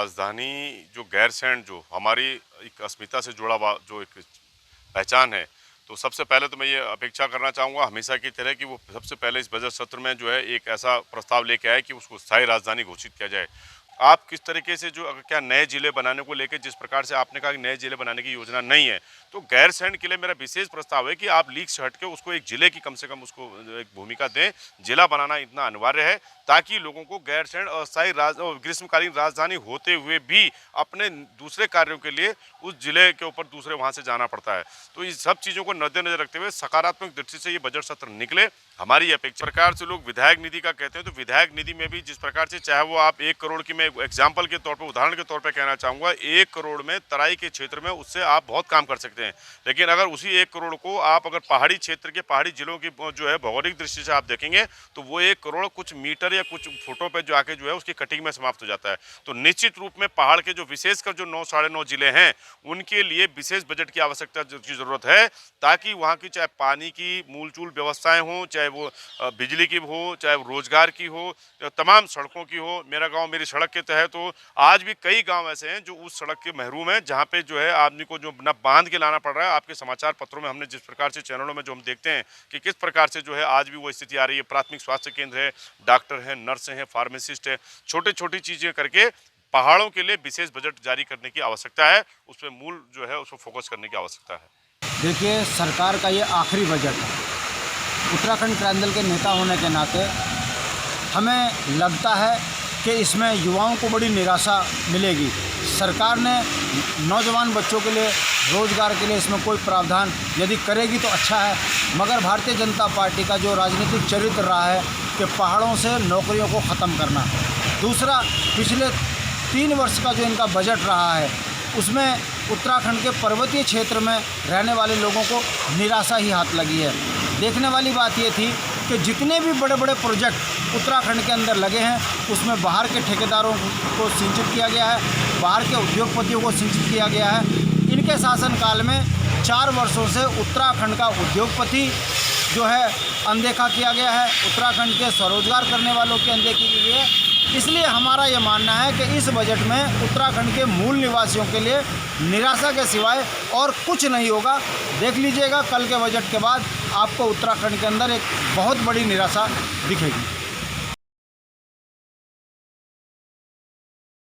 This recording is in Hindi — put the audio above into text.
राजधानी जो गैरसैंण जो हमारी एक अस्मिता से जुड़ा हुआ जो एक पहचान है, तो सबसे पहले तो मैं ये अपेक्षा करना चाहूँगा हमेशा की तरह कि वो सबसे पहले इस बजट सत्र में जो है एक ऐसा प्रस्ताव लेके आए कि उसको स्थायी राजधानी घोषित किया जाए। आप किस तरीके से जो क्या नए ज़िले बनाने को लेके जिस प्रकार से आपने कहा कि नए ज़िले बनाने की योजना नहीं है, तो गैरसैंण के लिए मेरा विशेष प्रस्ताव है कि आप लीग से हट के उसको एक ज़िले की कम से कम उसको एक भूमिका दें। ज़िला बनाना इतना अनिवार्य है ताकि लोगों को गैरसैंण अस्थायी ग्रीष्मकालीन राजधानी होते हुए भी अपने दूसरे कार्यों के लिए उस ज़िले के ऊपर दूसरे वहाँ से जाना पड़ता है। तो इस सब चीज़ों को मद्देनजर रखते हुए सकारात्मक दृष्टि से ये बजट सत्र निकले, हमारी ये अपेक्षा। प्रकार से लोग विधायक निधि का कहते हैं, तो विधायक निधि में भी जिस प्रकार से चाहे वो आप 1 करोड़ की, मैं एग्जाम्पल के तौर पर उदाहरण के तौर पर कहना चाहूँगा, 1 करोड़ में तराई के क्षेत्र में उससे आप बहुत काम कर सकते हैं। लेकिन अगर उसी 1 करोड़ को आप अगर पहाड़ी क्षेत्र के पहाड़ी जिलों की जो है भौगोलिक दृष्टि से आप देखेंगे तो वो 1 करोड़ कुछ मीटर या कुछ फुटों पे जो आके जो है उसकी कटिंग में समाप्त हो जाता है। तो निश्चित रूप में पहाड़ के जो विशेषकर जो 9 साढ़े 9 जिले हैं उनके लिए विशेष बजट की आवश्यकता की ज़रूरत है, ताकि वहाँ की चाहे पानी की मूलचूल व्यवस्थाएं हों, चाहे वो बिजली की हो, चाहे वो रोजगार की हो, तमाम सड़कों की हो। मेरा गाँव मेरी सड़क के तहत हो। आज भी कई गाँव ऐसे हैं जो उस सड़क के महरूम हैं, जहाँ पे जो है आदमी को जो न बांध के लाना पड़ रहा है। आपके समाचार पत्रों में हमने जिस प्रकार से चैनलों में जो हम देखते हैं कि किस प्रकार से जो है आज भी वो स्थिति आ रही है। प्राथमिक स्वास्थ्य केंद्र है, डॉक्टर हैं, नर्स हैं, फार्मासिस्ट है, छोटी चीज़ें करके पहाड़ों के लिए विशेष बजट जारी करने की आवश्यकता है। उस पर मूल जो है उसको फोकस करने की आवश्यकता है। देखिए, सरकार का ये आखिरी बजट है। उत्तराखंड क्रांति दल के नेता होने के नाते हमें लगता है कि इसमें युवाओं को बड़ी निराशा मिलेगी। सरकार ने नौजवान बच्चों के लिए रोज़गार के लिए इसमें कोई प्रावधान यदि करेगी तो अच्छा है, मगर भारतीय जनता पार्टी का जो राजनीतिक चरित्र रहा है कि पहाड़ों से नौकरियों को ख़त्म करना। दूसरा, पिछले 3 वर्ष का जो इनका बजट रहा है उसमें उत्तराखंड के पर्वतीय क्षेत्र में रहने वाले लोगों को निराशा ही हाथ लगी है। देखने वाली बात ये थी कि जितने भी बड़े बड़े प्रोजेक्ट उत्तराखंड के अंदर लगे हैं उसमें बाहर के ठेकेदारों को सिंचित किया गया है, बाहर के उद्योगपतियों को सिंचित किया गया है। इनके शासनकाल में 4 वर्षों से उत्तराखंड का उद्योगपति जो है अनदेखा किया गया है, उत्तराखंड के स्वरोजगार करने वालों की अनदेखी की गई है। इसलिए हमारा ये मानना है कि इस बजट में उत्तराखंड के मूल निवासियों के लिए निराशा के सिवाय और कुछ नहीं होगा। देख लीजिएगा, कल के बजट के बाद आपको उत्तराखंड के अंदर एक बहुत बड़ी निराशा दिखेगी।